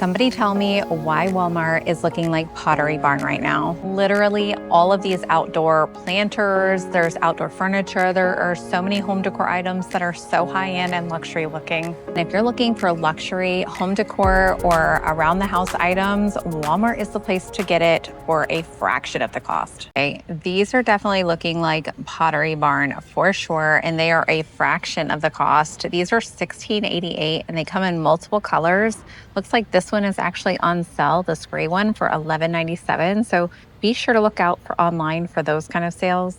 Somebody tell me why Walmart is looking like Pottery Barn right now. Literally all of these outdoor planters, there's outdoor furniture, there are so many home decor items that are so high-end and luxury looking. And if you're looking for luxury home decor or around the house items, Walmart is the place to get it for a fraction of the cost. Okay, these are definitely looking like Pottery Barn for sure, and they are a fraction of the cost. These are $16.88 and they come in multiple colors. Looks like this one is actually on sale, this gray one, for $11.97. So be sure to look out for online for those kind of sales.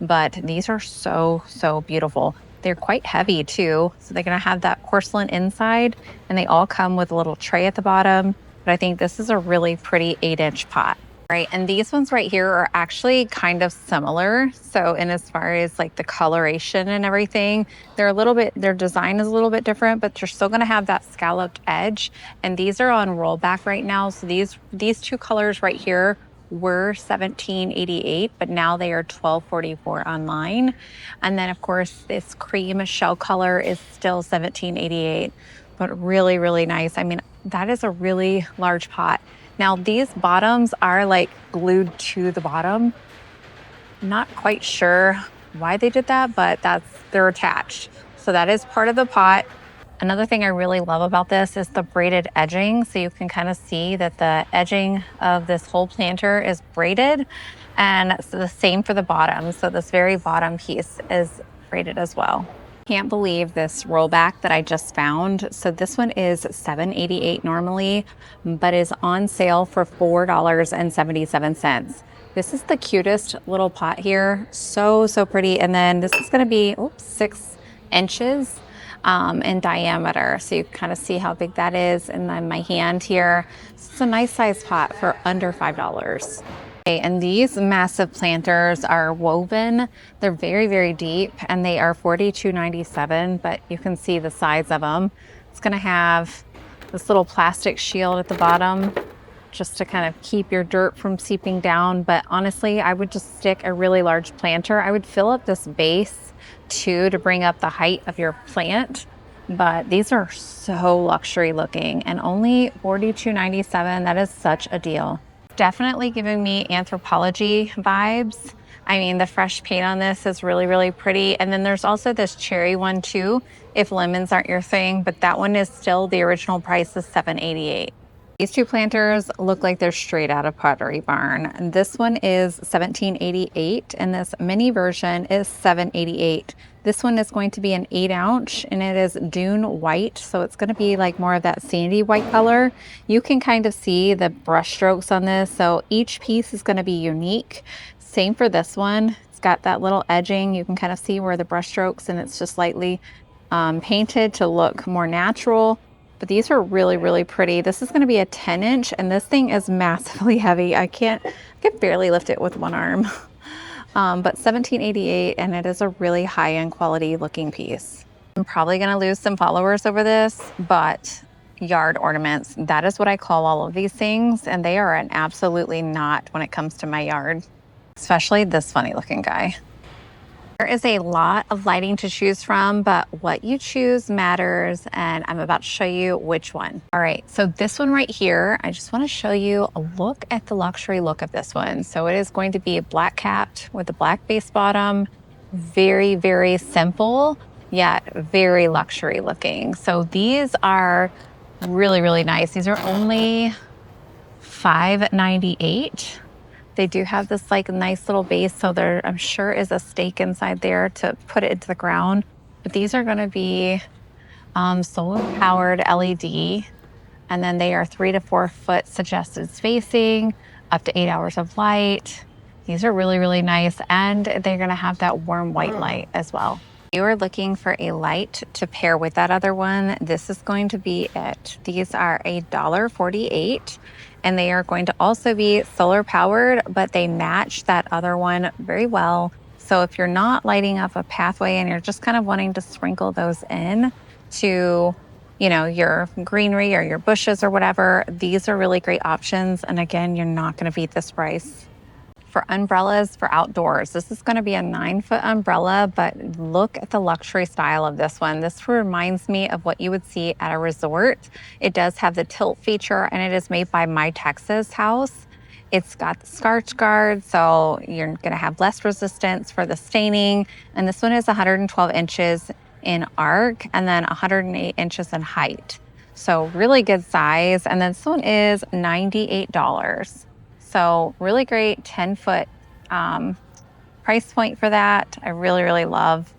But these are so, so beautiful. They're quite heavy too. So they're gonna have that porcelain inside and they all come with a little tray at the bottom. But I think this is a really pretty 8-inch pot. Right, and these ones right here are actually kind of similar. So in as far as like the coloration and everything, they're a little bit, their design is a little bit different, but you're still gonna have that scalloped edge. And these are on rollback right now. So these two colors right here were $17.88, but now they are $12.44 online. And then of course, this cream shell color is still $17.88, but really, really nice. I mean, that is a really large pot. Now these bottoms are like glued to the bottom. Not quite sure why they did that, but they're attached. So that is part of the pot. Another thing I really love about this is the braided edging. So you can kind of see that the edging of this whole planter is braided, and so the same for the bottom. So this very bottom piece is braided as well. Can't believe this rollback that I just found. So this one is $7.88 normally, but is on sale for $4.77. This is the cutest little pot here. So, so pretty. And then this is gonna be 6 inches in diameter. So you kind of see how big that is. And then my hand here. It's a nice size pot for under $5. Okay, and these massive planters are woven. They're very, very deep and they are $42.97, but you can see the size of them. It's gonna have this little plastic shield at the bottom just to kind of keep your dirt from seeping down. But honestly, I would just stick a really large planter. I would fill up this base too to bring up the height of your plant. But these are so luxury looking and only $42.97. That is such a deal. Definitely giving me Anthropologie vibes. I mean, the fresh paint on this is really, really pretty. And then there's also this cherry one too, if lemons aren't your thing, but that one is still, the original price is $7.88. These two planters look like they're straight out of Pottery Barn. And this one is $17.88 and this mini version is $7.88. This one is going to be an 8-ounce and it is dune white. So it's going to be like more of that sandy white color. You can kind of see the brush strokes on this. So each piece is going to be unique. Same for this one. It's got that little edging. You can kind of see where the brush strokes and it's just lightly painted to look more natural. But these are really, really pretty. This is going to be a 10-inch and this thing is massively heavy. I can barely lift it with one arm. But $17.88 and it is a really high-end quality looking piece. I'm probably going to lose some followers over this, but yard ornaments, that is what I call all of these things. And they are an absolutely not when it comes to my yard, especially this funny looking guy. There is a lot of lighting to choose from, but what you choose matters, and I'm about to show you which one. All right, so this one right here, I just want to show you a look at the luxury look of this one. So it is going to be black capped with a black base bottom, very, very simple, yet very luxury looking. So these are really, really nice. These are only $5.98. They do have this like nice little base, so there I'm sure is a stake inside there to put it into the ground. But these are going to be solar powered LED, and then they are 3 to 4 foot suggested spacing, up to 8 hours of light. These are really, really nice, and they're going to have that warm white light as well. If you are looking for a light to pair with that other one, this is going to be it. These are $1.48. And they are going to also be solar powered, but they match that other one very well. So if you're not lighting up a pathway and you're just kind of wanting to sprinkle those in to, you know, your greenery or your bushes or whatever, these are really great options. And again, you're not going to beat this price. for umbrellas for outdoors. This is going to be a 9-foot umbrella, but look at the luxury style of this one. This reminds me of what you would see at a resort. It does have the tilt feature, and it is made by My Texas House. It's got the starch guard, so you're going to have less resistance for the staining. And this one is 112 inches in arc and then 108 inches in height. So really good size. And then this one is $98. So really great 10-foot price point for that. I really, really love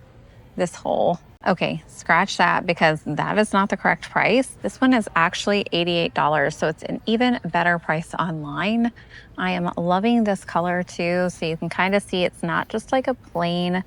this hole. Okay, scratch that because that is not the correct price. This one is actually $88, so it's an even better price online. I am loving this color too, so you can kind of see it's not just like a plain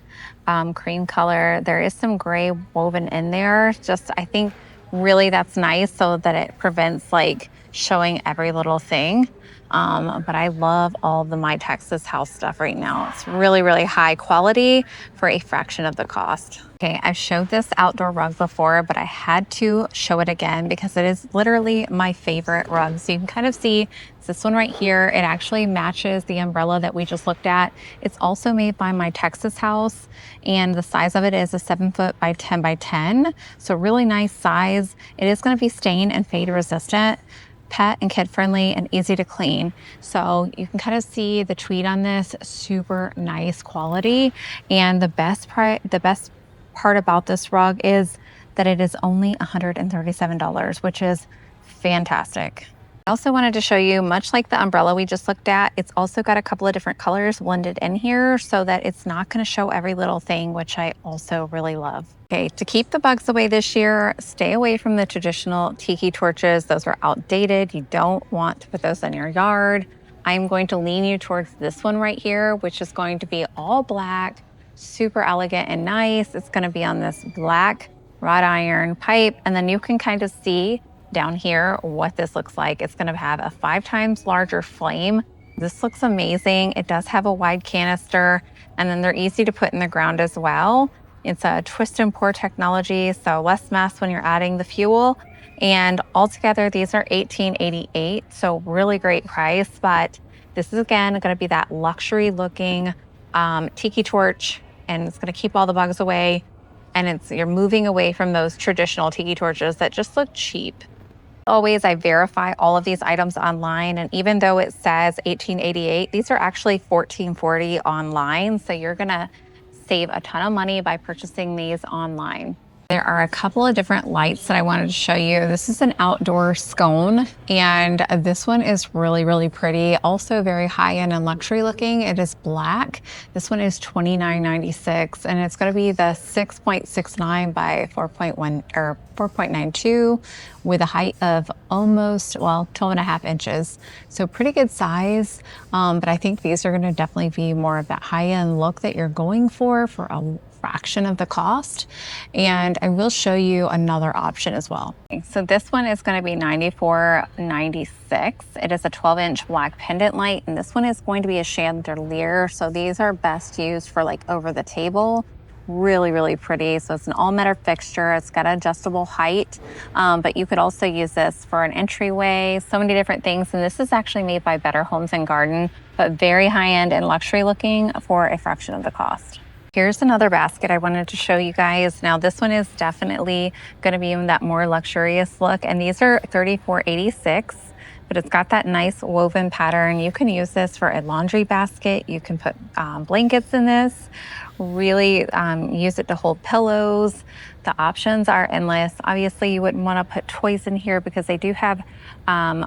cream color. There is some gray woven in there. Just, I think really that's nice so that it prevents like showing every little thing. But I love all the My Texas House stuff right now. It's really, really high quality for a fraction of the cost. Okay, I've showed this outdoor rug before, but I had to show it again because it is literally my favorite rug. So you can kind of see it's this one right here. It actually matches the umbrella that we just looked at. It's also made by My Texas House, and the size of it is a 7-foot by 10 by 10. So really nice size. It is going to be stain and fade resistant, pet and kid friendly, and easy to clean. So you can kind of see the tweed on this, super nice quality. And the best part about this rug is that it is only $137, which is fantastic. I also wanted to show you, much like the umbrella we just looked at, it's also got a couple of different colors blended in here so that it's not going to show every little thing, which I also really love. Okay, to keep the bugs away this year, stay away from the traditional tiki torches. Those are outdated. You don't want to put those in your yard. I'm going to lean you towards this one right here, which is going to be all black, super elegant and nice. It's going to be on this black wrought iron pipe, and then you can kind of see down here what this looks like. It's going to have a 5 times larger flame. This looks amazing. It does have a wide canister, and then they're easy to put in the ground as well. It's a twist and pour technology, so less mess when you're adding the fuel. And altogether, these are $18.88, so really great price. But this is again going to be that luxury looking tiki torch, and it's going to keep all the bugs away. And you're moving away from those traditional tiki torches that just look cheap. Always, I verify all of these items online, and even though it says $18.88, these are actually $14.40 online. So you're gonna save a ton of money by purchasing these online. There are a couple of different lights that I wanted to show you. This is an outdoor scone, and this one is really, really pretty. Also very high-end and luxury looking. It is black. This one is $29.96, and it's going to be the 6.69 by 4.1 or 4.92 with a height of almost, well, 12.5 inches. So pretty good size, but I think these are going to definitely be more of that high-end look that you're going for a fraction of the cost. And I will show you another option as well. So this one is going to be $94.96. It is a 12-inch black pendant light, and this one is going to be a chandelier. So these are best used for like over the table. Really, really pretty. So it's an all-metal fixture. It's got adjustable height, but you could also use this for an entryway, so many different things. And this is actually made by Better Homes and Garden, but very high-end and luxury looking for a fraction of the cost. Here's another basket I wanted to show you guys. Now this one is definitely going to be in that more luxurious look, and these are $34.86, but it's got that nice woven pattern. You can use this for a laundry basket. You can put blankets in this, really use it to hold pillows. The options are endless. Obviously you wouldn't want to put toys in here because they do have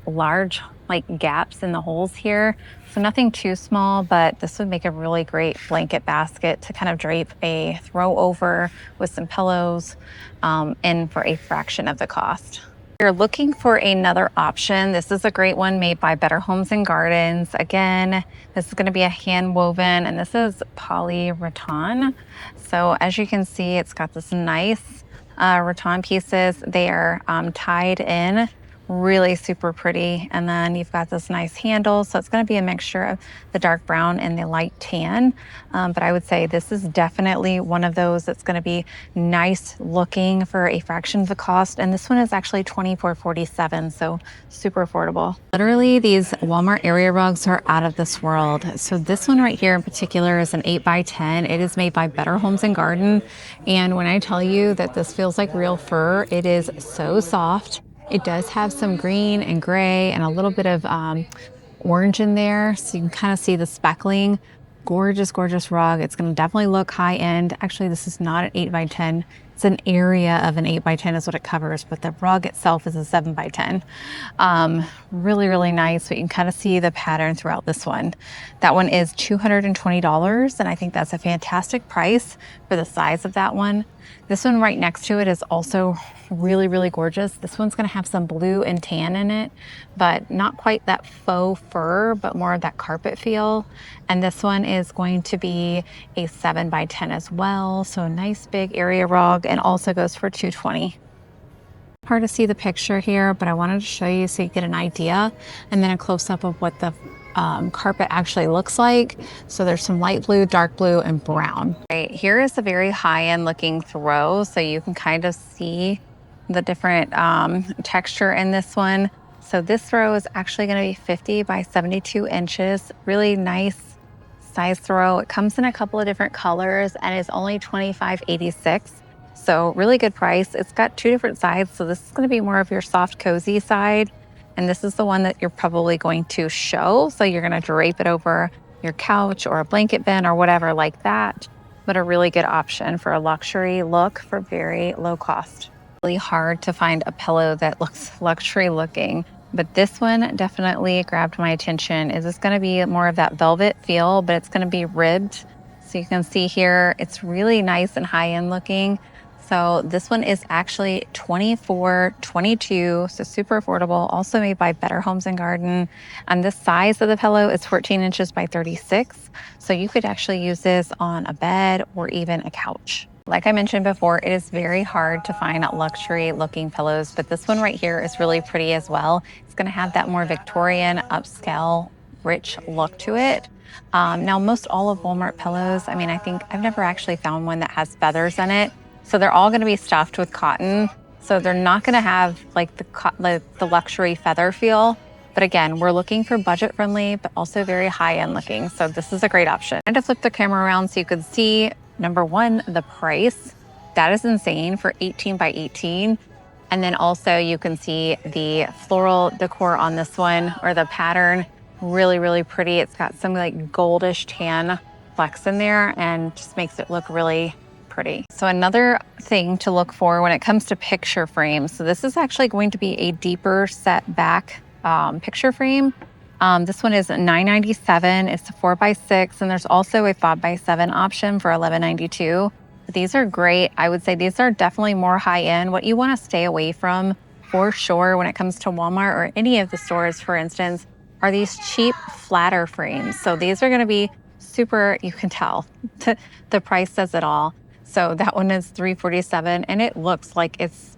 large like gaps in the holes here. So nothing too small, but this would make a really great blanket basket to kind of drape a throw over with some pillows in for a fraction of the cost. If you're looking for another option, this is a great one made by Better Homes and Gardens. Again, this is going to be a hand woven, and this is poly rattan. So as you can see, it's got this nice rattan pieces. They are tied in really super pretty. And then you've got this nice handle. So it's going to be a mixture of the dark brown and the light tan. But I would say this is definitely one of those that's going to be nice looking for a fraction of the cost. And this one is actually $24.47, so super affordable. Literally, these Walmart area rugs are out of this world. So this one right here in particular is an 8x10. It is made by Better Homes and Garden. And when I tell you that this feels like real fur, it is so soft. It does have some green and gray and a little bit of orange in there. So you can kind of see the speckling. Gorgeous, gorgeous rug. It's going to definitely look high end. Actually, this is not an 8x10. It's an area of an 8x10 is what it covers, but the rug itself is a 7x10. Really, really nice, but you can kind of see the pattern throughout this one. That one is $220, and I think that's a fantastic price for the size of that one. This one right next to it is also really, really gorgeous. This one's going to have some blue and tan in it, but not quite that faux fur, but more of that carpet feel. And this one is going to be a 7x10 as well. So a nice big area rug, and also goes for $220. Hard to see the picture here, but I wanted to show you so you get an idea, and then a close-up of what the carpet actually looks like. So there's some light blue, dark blue, and brown. Right here is a very high-end looking throw, so you can kind of see the different texture in this one. So this throw is actually going to be 50 by 72 inches. Really nice size throw. It comes in a couple of different colors and is only $25.86. So really good price. It's got two different sides. So this is going to be more of your soft, cozy side. And this is the one that you're probably going to show. So you're going to drape it over your couch or a blanket bin or whatever like that. But a really good option for a luxury look for very low cost. Really hard to find a pillow that looks luxury looking. But this one definitely grabbed my attention. Is this going to be more of that velvet feel, but it's going to be ribbed. So you can see here, it's really nice and high-end looking. So this one is actually $24.22, so super affordable. Also made by Better Homes and Garden. And the size of the pillow is 14 inches by 36. So you could actually use this on a bed or even a couch. Like I mentioned before, it is very hard to find luxury looking pillows, but this one right here is really pretty as well. It's going to have that more Victorian, upscale, rich look to it. Now, most all of Walmart pillows, I mean, I think I've never actually found one that has feathers in it. So they're all going to be stuffed with cotton. So they're not going to have like the luxury feather feel. But again, we're looking for budget friendly, but also very high end looking. So this is a great option. I had to flip the camera around so you could see, number one, the price. That is insane for 18 by 18. And then also you can see the floral decor on this one, or the pattern. Really, really pretty. It's got some like goldish tan flecks in there and just makes it look really pretty. So another thing to look for when it comes to picture frames. So this is actually going to be a deeper set back picture frame. This one is $9.97. It's a 4x6, and there's also a 5x7 option for $11.92. These are great. I would say these are definitely more high end. What you want to stay away from for sure when it comes to Walmart or any of the stores, for instance, are these cheap flatter frames. So these are going to be super, you can tell the price says it all. So that one is $347, and it looks like it's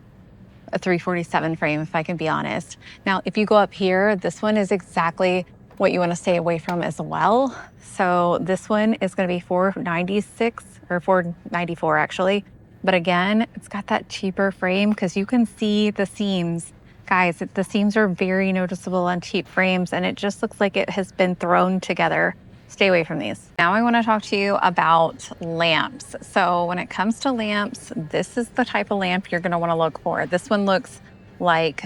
a $347 frame, if I can be honest. Now, if you go up here, this one is exactly what you want to stay away from as well. So this one is going to be $496 or $494 actually. But again, it's got that cheaper frame because you can see the seams. Guys, the seams are very noticeable on cheap frames, and it just looks like it has been thrown together. Stay away from these. Now I want to talk to you about lamps. So when it comes to lamps, this is the type of lamp you're going to want to look for. This one looks like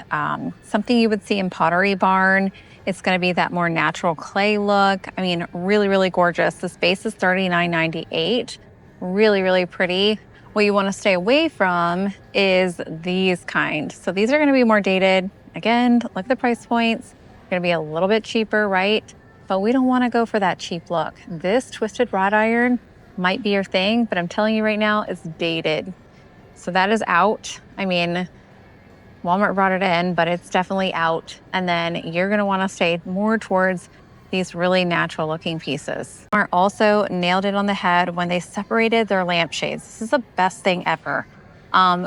something you would see in Pottery Barn. It's going to be that more natural clay look. I mean, really, really gorgeous. This base is $39.98. Really, really pretty. What you want to stay away from is these kind. So these are going to be more dated. Again, look at the price points. They're going to be a little bit cheaper, right? But we don't want to go for that cheap look. This twisted wrought iron might be your thing, but I'm telling you right now, it's dated. So that is out. I mean, Walmart brought it in, but it's definitely out. And then you're gonna wanna stay more towards these really natural looking pieces. Walmart also nailed it on the head when they separated their lampshades. This is the best thing ever.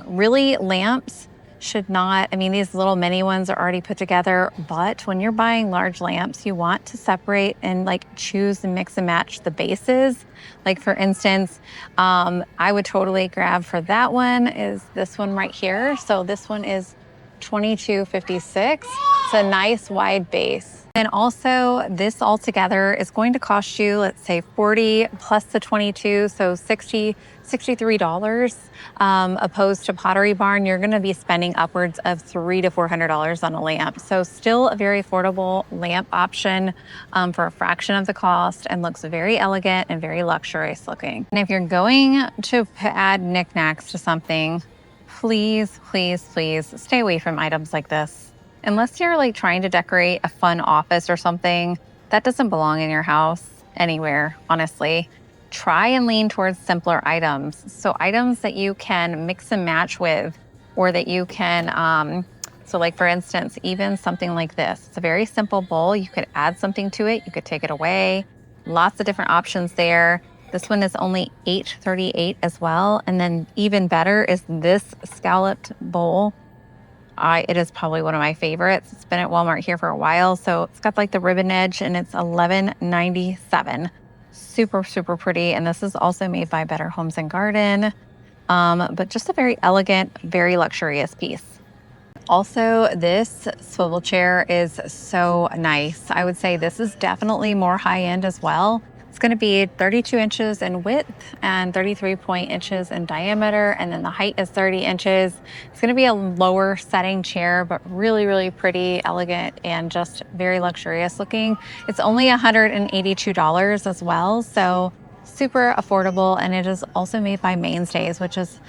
Really, lamps should not, I mean, these little mini ones are already put together, but when you're buying large lamps, you want to separate and like choose and mix and match the bases. Like for instance, I would totally grab for that one is this one right here. So this one is 22.56. It's a nice wide base. And also this all together is going to cost you, let's say 40 plus the 22, so $63. Opposed to Pottery Barn, you're gonna be spending upwards of $300 to $400 on a lamp. So still a very affordable lamp option for a fraction of the cost, and looks very elegant and very luxurious looking. And if you're going to add knickknacks to something, please, please, please stay away from items like this. Unless you're like trying to decorate a fun office or something, that doesn't belong in your house anywhere, honestly. Try and lean towards simpler items. So items that you can mix and match with, or that you can, so like for instance, even something like this. It's a very simple bowl. You could add something to it. You could take it away. Lots of different options there. This one is only $8.38 as well. And then even better is this scalloped bowl. It is probably one of my favorites. It's been at Walmart here for a while. So it's got like the ribbon edge and it's $11.97. Super, super pretty. And this is also made by Better Homes and Garden. But just a very elegant, very luxurious piece. Also, this swivel chair is so nice. I would say this is definitely more high end as well. It's going to be 32 inches in width and 33 inches in diameter, and then the height is 30 inches. It's going to be a lower setting chair, but really, really pretty, elegant, and just very luxurious looking. It's only $182 as well, so super affordable, and it is also made by Mainstays, which is,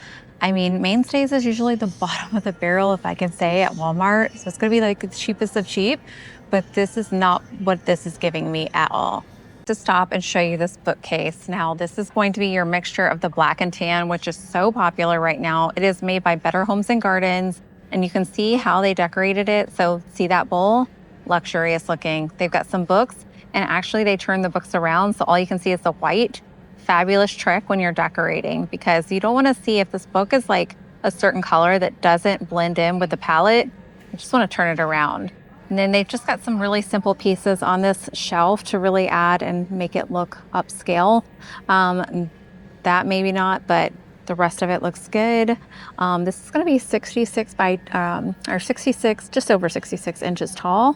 I mean, Mainstays is usually the bottom of the barrel, if I can say, at Walmart. So it's going to be like the cheapest of cheap, but this is not what this is giving me at all. To stop and show you this bookcase. Now, this is going to be your mixture of the black and tan, which is so popular right now. It is made by Better Homes and Gardens, and you can see how they decorated it. So see that bowl? Luxurious looking. They've got some books, and actually they turn the books around, so all you can see is the white. Fabulous trick when you're decorating, because you don't want to see if this book is like a certain color that doesn't blend in with the palette. You just want to turn it around. And then they've just got some really simple pieces on this shelf to really add and make it look upscale. That maybe not, but the rest of it looks good. This is going to be 66 by, or 66, just over 66 inches tall,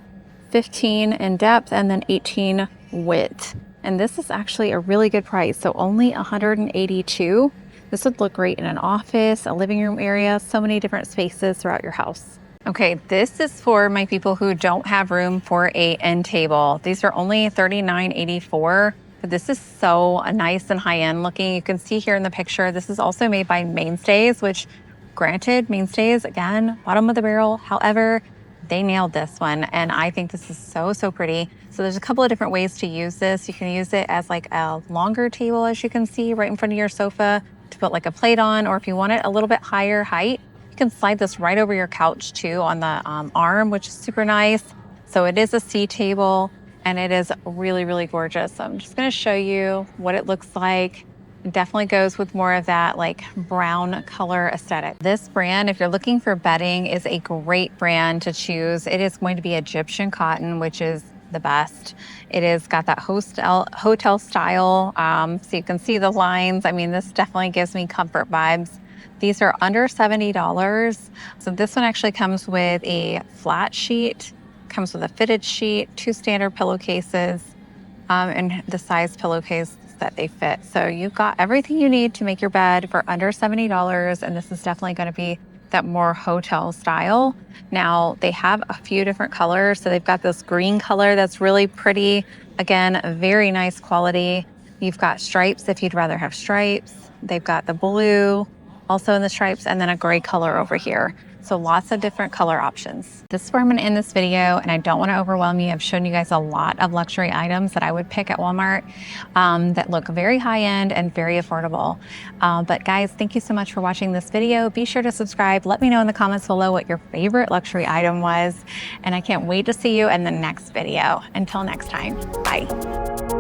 15 in depth, and then 18 width. And this is actually a really good price, so only $182. This would look great in an office, a living room area, so many different spaces throughout your house. Okay, this is for my people who don't have room for a end table. These are only $39.84, but this is so nice and high-end looking. You can see here in the picture, this is also made by Mainstays, which granted, Mainstays, again, bottom of the barrel. However, they nailed this one, and I think this is so, so pretty. So there's a couple of different ways to use this. You can use it as like a longer table, as you can see, right in front of your sofa to put like a plate on, or if you want it a little bit higher height, you can slide this right over your couch too on the arm, which is super nice. So it is a C table, and it is really, really gorgeous. So I'm just gonna show you what it looks like. It definitely goes with more of that like brown color aesthetic. This brand, if you're looking for bedding, is a great brand to choose. It is going to be Egyptian cotton, which is the best. It is got that hotel style, so you can see the lines. I mean, this definitely gives me comfort vibes. These are under $70. So this one actually comes with a flat sheet, comes with a fitted sheet, 2 standard pillowcases, and the size pillowcase that they fit. So you've got everything you need to make your bed for under $70, and this is definitely going to be that more hotel style. Now, they have a few different colors. So they've got this green color that's really pretty. Again, very nice quality. You've got stripes if you'd rather have stripes. They've got the blue also in the stripes, and then a gray color over here. So lots of different color options. This is where I'm gonna end this video, and I don't wanna overwhelm you. I've shown you guys a lot of luxury items that I would pick at Walmart that look very high-end and very affordable. But guys, thank you so much for watching this video. Be sure to subscribe. Let me know in the comments below what your favorite luxury item was, and I can't wait to see you in the next video. Until next time, bye.